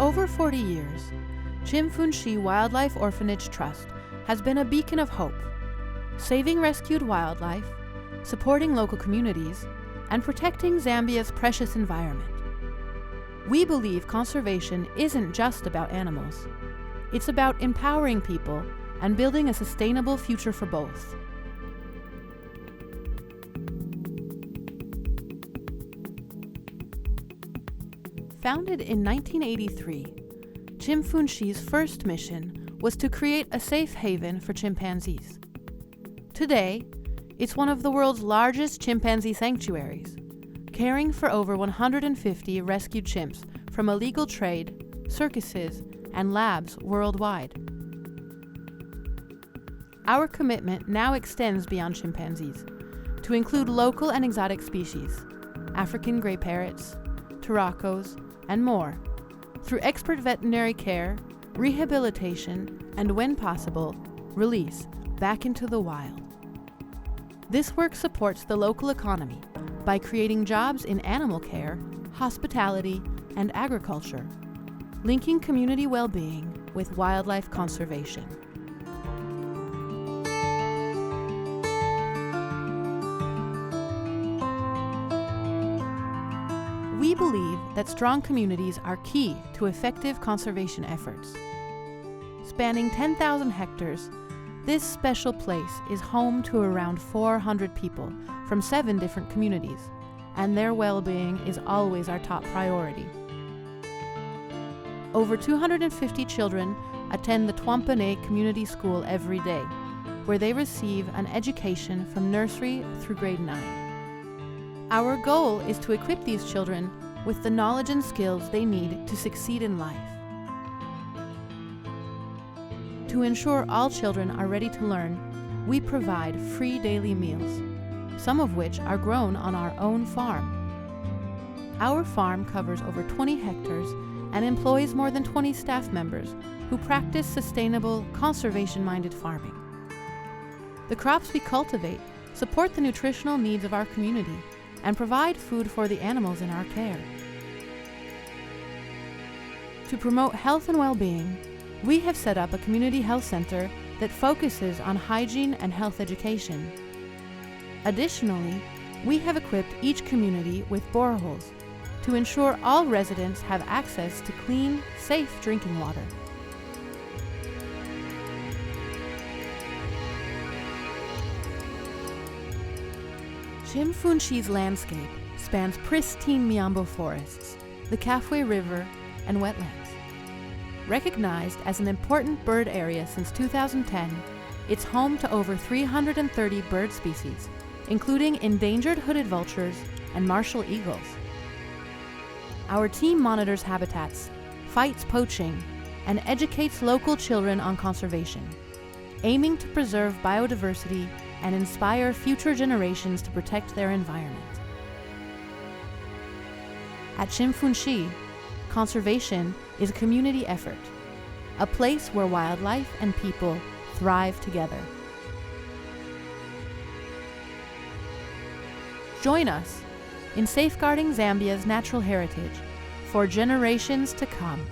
over 40 years, Chimfunshi Wildlife Orphanage Trust has been a beacon of hope, saving rescued wildlife, supporting local communities, and protecting Zambia's precious environment. We believe conservation isn't just about animals. It's about empowering people and building a sustainable future for both. Founded in 1983, Chimfunshi's first mission was to create a safe haven for chimpanzees. Today, it's one of the world's largest chimpanzee sanctuaries, caring for over 150 rescued chimps from illegal trade, circuses, and labs worldwide. Our commitment now extends beyond chimpanzees to include local and exotic species, African gray parrots, turacos, and more, through expert veterinary care, rehabilitation, and when possible, release back into the wild. This work supports the local economy by creating jobs in animal care, hospitality, and agriculture, linking community well-being with wildlife conservation. We believe that strong communities are key to effective conservation efforts. Spanning 10,000 hectares, this special place is home to around 400 people from 7 different communities, and their well-being is always our top priority. Over 250 children attend the Twampane Community School every day, where they receive an education from nursery through grade 9. Our goal is to equip these children with the knowledge and skills they need to succeed in life. To ensure all children are ready to learn, we provide free daily meals, some of which are grown on our own farm. Our farm covers over 20 hectares and employs more than 20 staff members who practice sustainable, conservation-minded farming. The crops we cultivate support the nutritional needs of our community and provide food for the animals in our care. To promote health and well-being, we have set up a community health center that focuses on hygiene and health education. Additionally, we have equipped each community with boreholes to ensure all residents have access to clean, safe drinking water. Chimfunshi's landscape spans pristine Miombo forests, the Kafue River, and wetlands. Recognized as an important bird area since 2010, it's home to over 330 bird species, including endangered hooded vultures and martial eagles. Our team monitors habitats, fights poaching, and educates local children on conservation, aiming to preserve biodiversity and inspire future generations to protect their environment. At Chimfunshi, conservation is a community effort, a place where wildlife and people thrive together. Join us in safeguarding Zambia's natural heritage for generations to come.